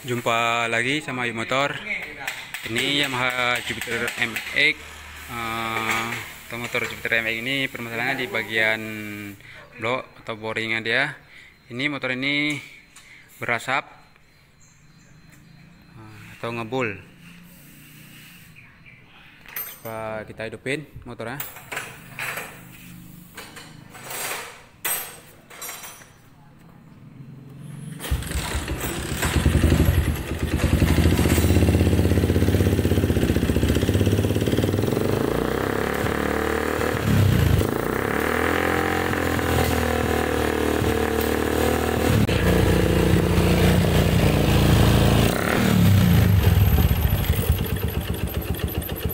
Jumpa lagi sama Ayu Motor. Ini Yamaha Jupiter MX. Atau motor Jupiter MX ini permasalahannya di bagian blok atau boringnya dia. Ini motor ini berasap atau ngebul. Coba kita hidupin motornya.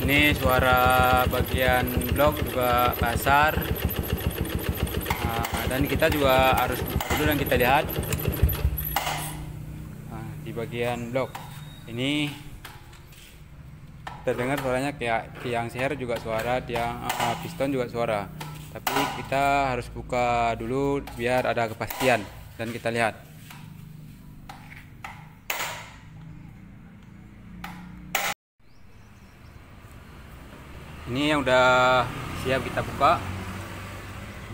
Ini suara bagian blok juga kasar, dan kita juga harus dulu dan kita lihat di bagian blok ini terdengar suaranya kayak tiang seher juga suara, tiang piston juga suara, tapi kita harus buka dulu biar ada kepastian dan kita lihat. Ini yang udah siap kita buka.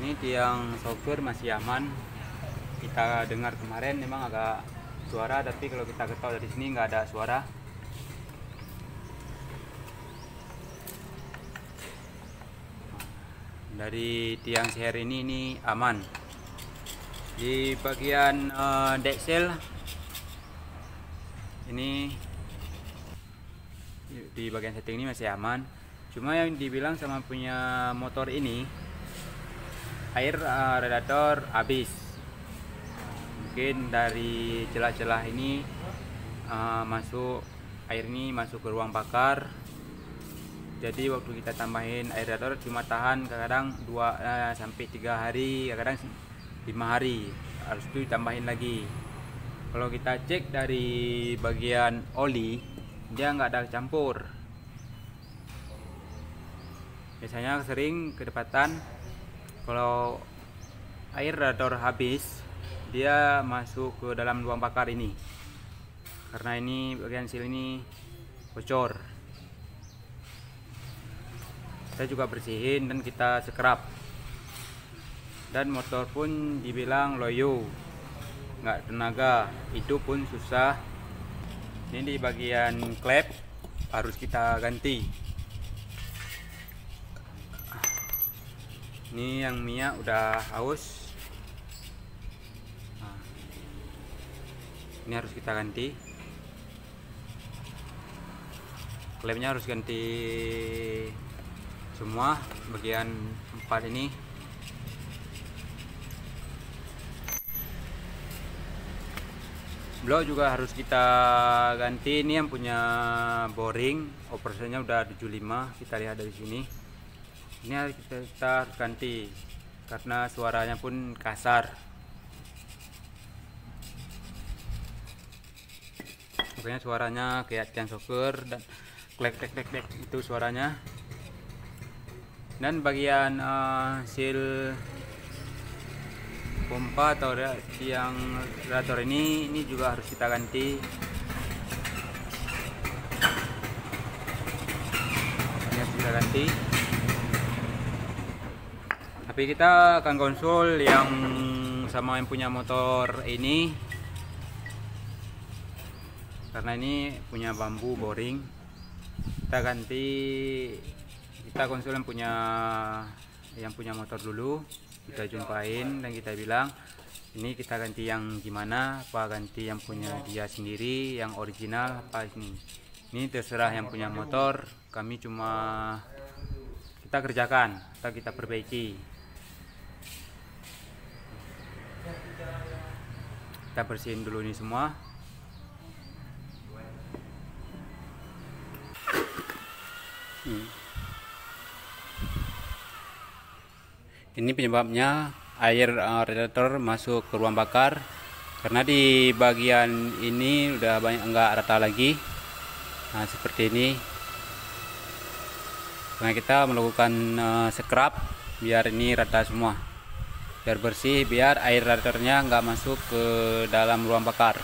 Ini tiang sopir masih aman. Kita dengar kemarin memang agak suara, tapi kalau kita ketahui dari sini nggak ada suara. Dari tiang seher ini aman. Di bagian deksel ini, di bagian setting ini masih aman. Cuma yang dibilang sama punya motor ini, air radiator habis. Mungkin dari celah-celah ini air ini masuk ke ruang bakar. Jadi waktu kita tambahin air radiator cuma tahan kadang 2 sampai 3 hari, kadang 5 hari. Harus itu ditambahin lagi. Kalau kita cek dari bagian oli, dia nggak ada campur. Biasanya sering kedapatan kalau air radiator habis, dia masuk ke dalam ruang bakar ini, karena ini bagian seal ini bocor. Kita juga bersihin dan kita scrub, dan motor pun dibilang loyo, nggak tenaga, itu pun susah. Ini di bagian klep harus kita ganti. Ini yang minyak udah haus. Ini harus kita ganti. Klepnya harus ganti semua bagian 4 ini. Blok juga harus kita ganti. Ini yang punya boring, operasinya udah 75. Kita lihat dari sini. Ini kita harus ganti karena suaranya pun kasar. Pokoknya suaranya kayak tiang soccer dan klek itu suaranya. Dan bagian seal pompa atau tiang radiator ini juga harus kita ganti. Ini harus kita ganti. Tapi kita akan konsul yang sama yang punya motor ini, karena ini punya bambu boring. Kita konsul yang punya motor dulu, kita jumpain dan kita bilang ini kita ganti yang gimana, apa ganti yang punya dia sendiri, yang original apa ini terserah yang punya motor. Kami cuma kita kerjakan atau kita perbaiki. Kita bersihin dulu ini semua. Ini penyebabnya air radiator masuk ke ruang bakar, karena di bagian ini udah banyak enggak rata lagi. Nah, seperti ini. Nah, kita melakukan scrub biar ini rata semua. biar bersih, biar air radiatornya nggak masuk ke dalam ruang bakar.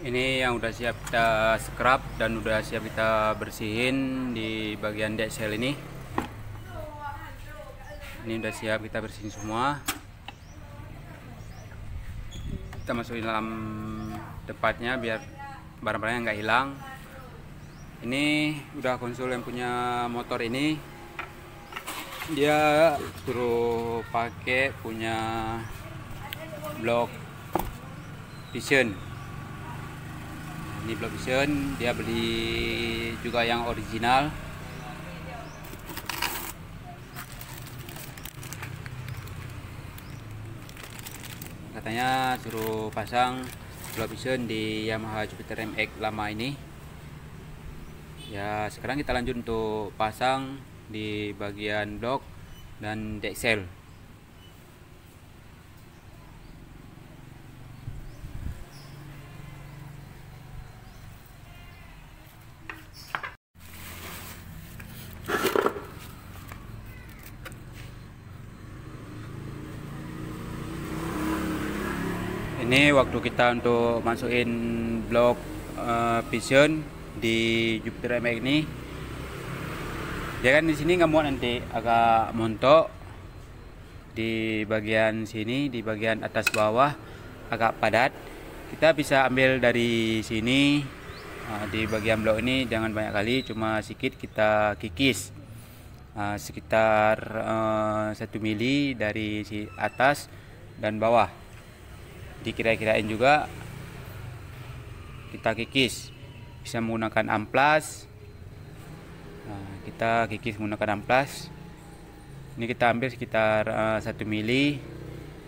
Ini yang udah siap kita scrub dan udah siap kita bersihin di bagian decksel ini. Ini udah siap kita bersihin semua. Kita masukin dalam tempatnya biar barang-barangnya nggak hilang. Ini udah konsul yang punya motor ini, dia suruh pakai punya blok vision. Ini blok vision dia beli juga yang original. Katanya suruh pasang blok vision di Yamaha Jupiter MX lama ini. Ya, sekarang kita lanjut untuk pasang di bagian blok dan decksel. Ini waktu kita untuk masukin blok vision di Jupiter MX ini. Dia kan di sini nggak muat, nanti agak montok di bagian sini, di bagian atas bawah agak padat. Kita bisa ambil dari sini di bagian blok ini, jangan banyak kali, cuma sedikit kita kikis sekitar 1 mili dari si atas dan bawah. Dikira-kirain juga kita kikis, bisa menggunakan amplas. Kita kikis menggunakan amplas. Ini kita ambil sekitar 1 mili,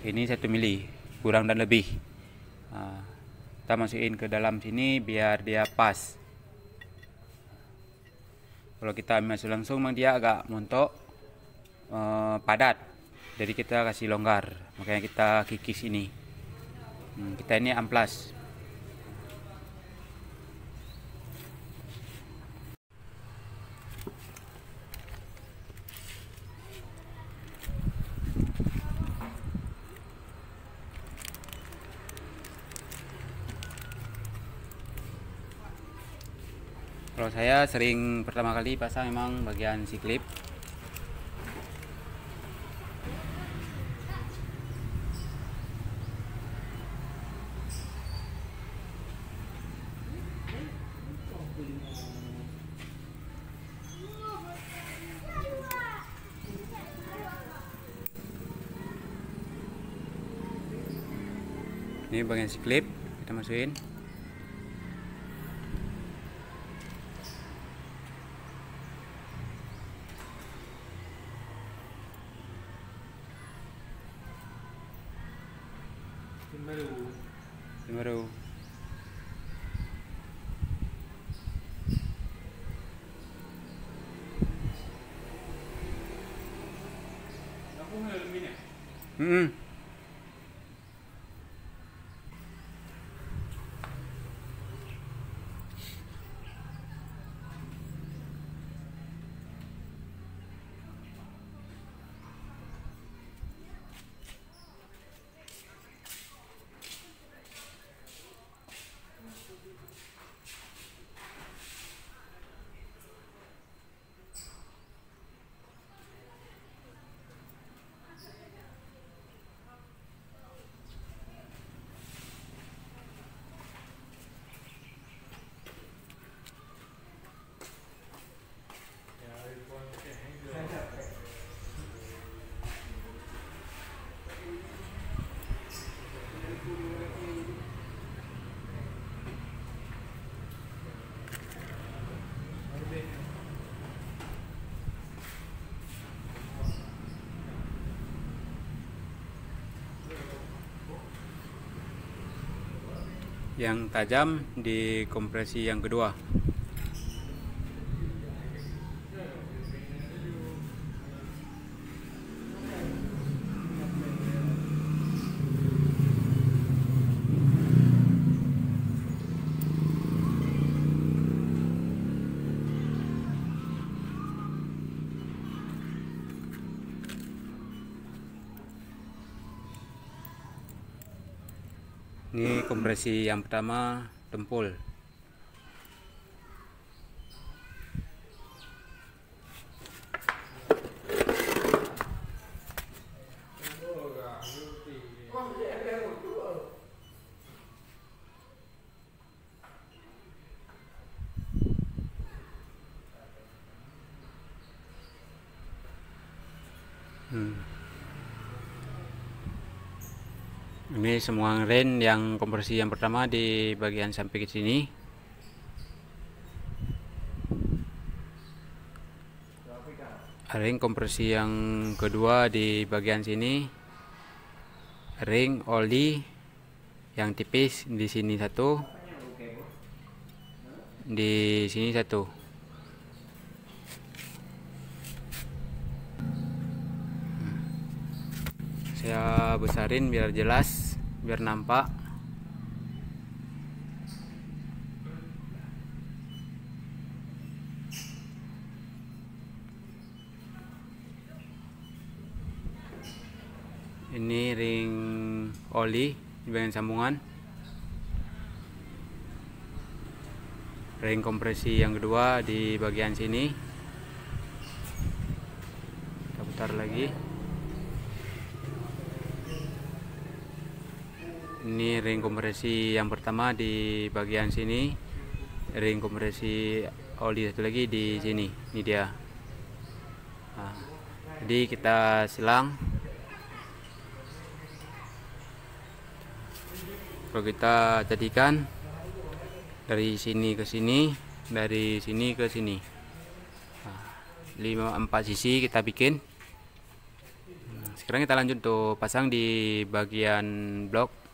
ini 1 mili kurang dan lebih. Kita masukin ke dalam sini biar dia pas. Kalau kita masuk langsung memang dia agak montok, padat, jadi kita kasih longgar, makanya kita kikis ini. Kita ini amplas. Kalau saya sering pertama kali pasang memang bagian si klip. Ini bagian si klip kita masukin. Baru yang tajam di kompresi yang kedua. Ini kompresi yang pertama tempul. Ini semua ring yang kompresi yang pertama di bagian sampai ke sini. Ring kompresi yang kedua di bagian sini. Ring oli yang tipis di sini satu, di sini satu. Saya besarin biar jelas, biar nampak. Ini ring oli di bagian sambungan. Ring kompresi yang kedua di bagian sini. Kita putar lagi. Ini ring kompresi yang pertama di bagian sini. Ring kompresi oli satu lagi di sini. Ini dia. Nah, jadi kita silang. Kalau kita jadikan dari sini ke sini, dari sini ke sini. Nah, 4 sisi kita bikin. Sekarang kita lanjut untuk pasang di bagian blok.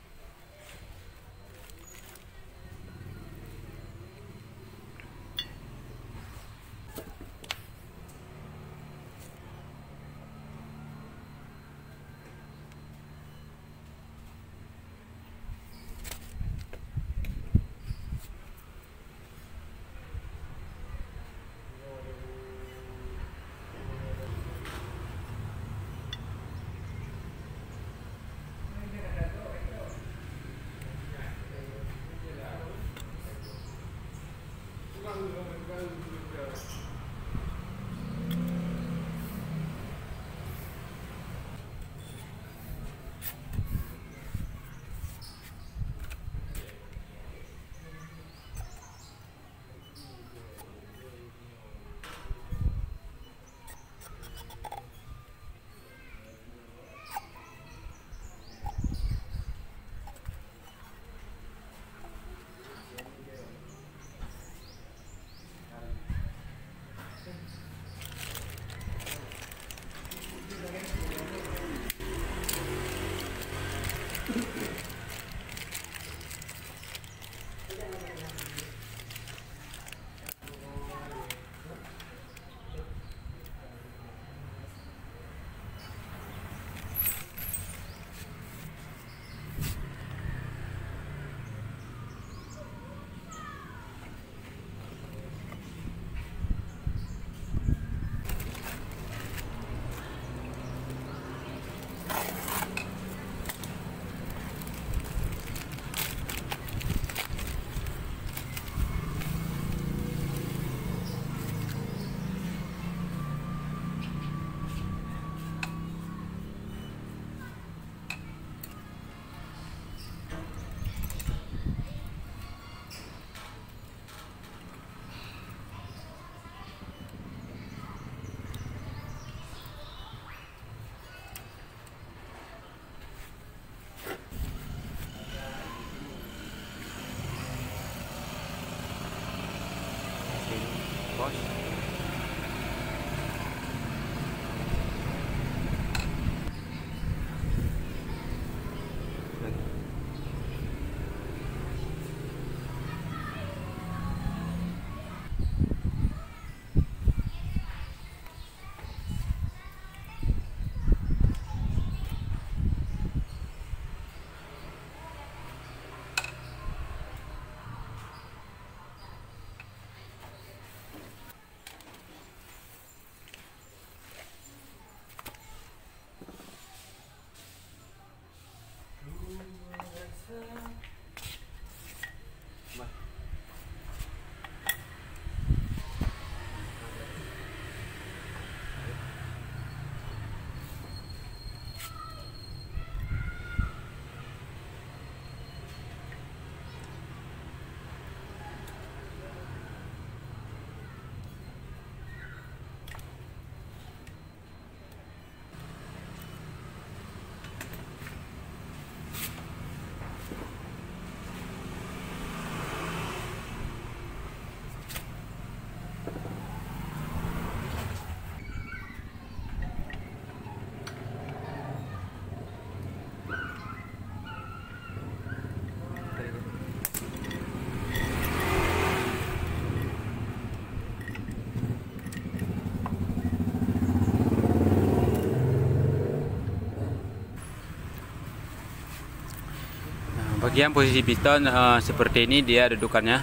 Bagian posisi piston seperti ini dia dudukannya.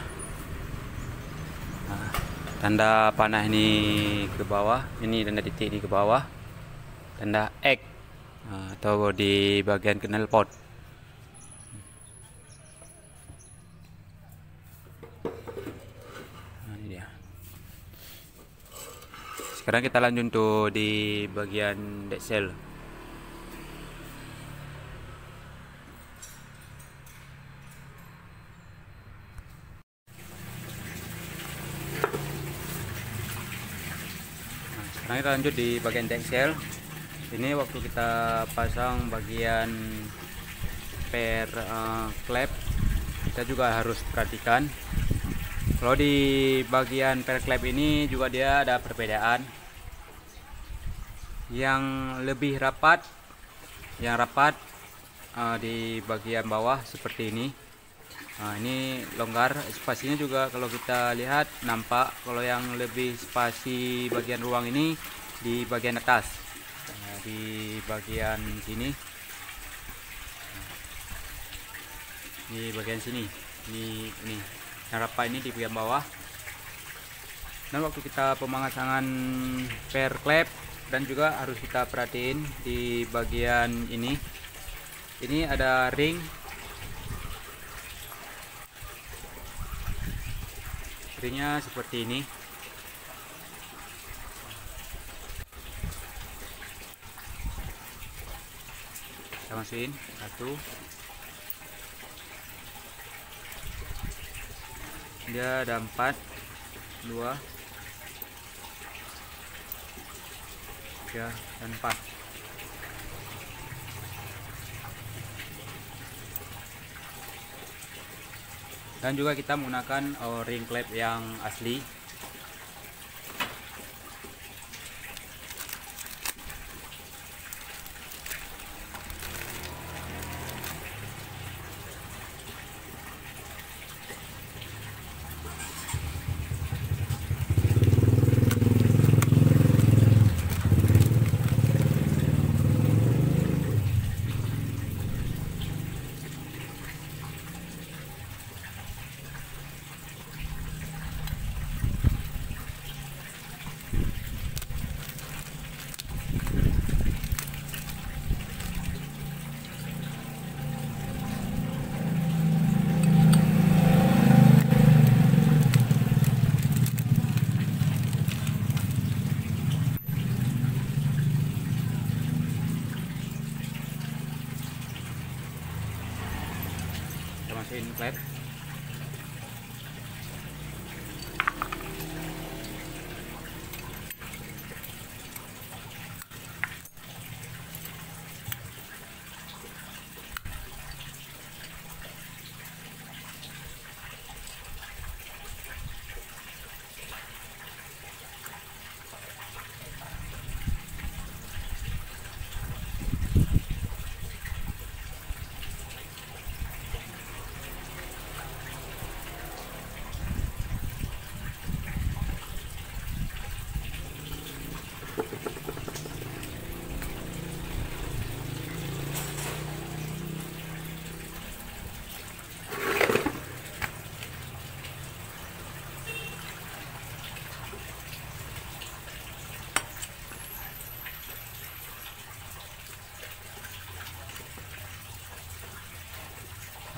Nah, tanda panah ini ke bawah, ini tanda titik di ke bawah, tanda X atau di bagian knalpot. Nah, ini dia. Sekarang kita lanjut untuk di bagian deksel. Sekarang kita lanjut di bagian deksel. Ini waktu kita pasang bagian per klep, kita juga harus perhatikan. Kalau di bagian per klep ini juga dia ada perbedaan. Yang lebih rapat, di bagian bawah seperti ini. Nah, ini longgar, spasinya juga kalau kita lihat nampak. Kalau yang lebih spasi bagian ruang ini di bagian atas, nah, di bagian sini, di bagian sini, ini yang rapat ini di bagian bawah. Dan waktu kita pemasangan per klep, dan juga harus kita perhatiin di bagian ini ada ringnya seperti ini. Kita masukin satu, dia ada 4, 2, 3, dan 4. Dan juga kita menggunakan ring klep yang asli. Kita masukin klep.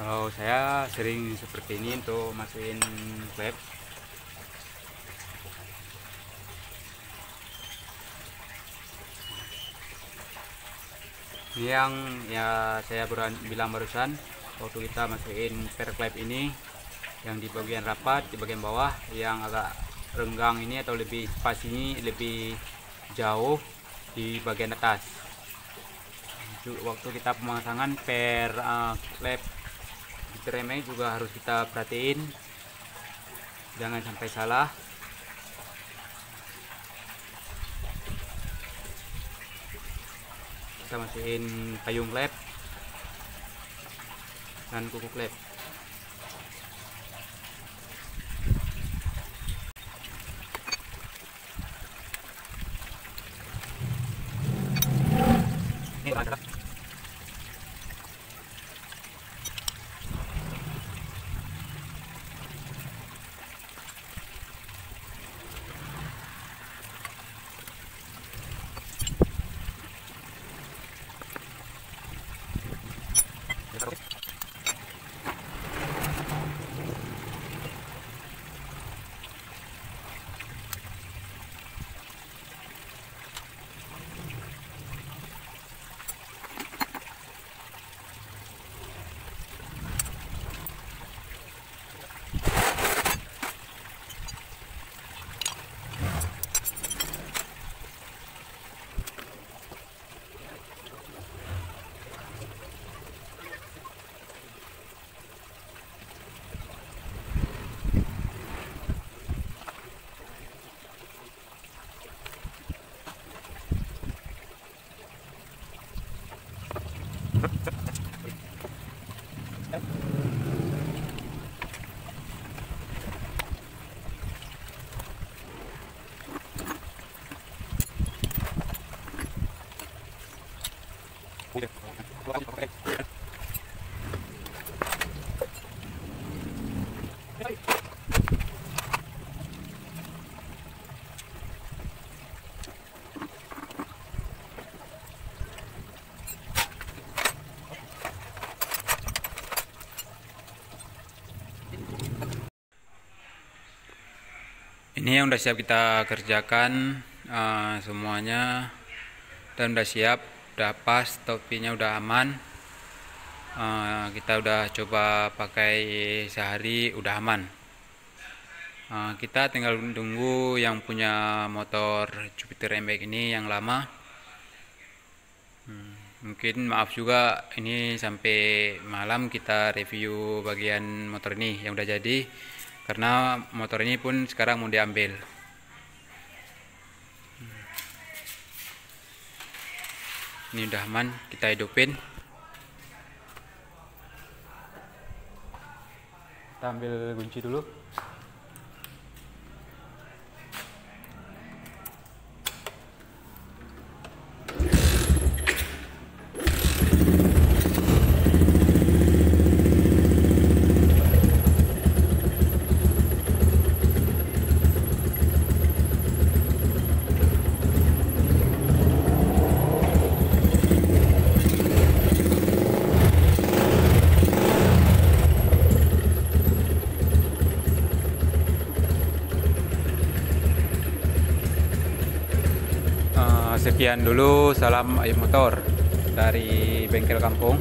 Kalau saya sering seperti ini untuk masukin klep. Ini yang ya saya bilang barusan, waktu kita masukin per klep ini, yang di bagian rapat, di bagian bawah, yang agak renggang ini atau lebih pas ini lebih jauh di bagian atas. Waktu kita pemasangan per klep remeh juga harus kita perhatiin, jangan sampai salah. Kita masukin payung klep dan kuku klep. Ini adalah Ini yang udah siap kita kerjakan semuanya, dan udah siap, udah pas, topinya udah aman. Kita udah coba pakai sehari, udah aman. Kita tinggal tunggu yang punya motor Jupiter MX ini yang lama. Mungkin maaf juga ini sampai malam kita review bagian motor ini yang udah jadi, karena motor ini pun sekarang mau diambil. Ini udah aman, kita hidupin. Kita ambil kunci dulu. Sekian dulu, salam ayam motor dari bengkel kampung.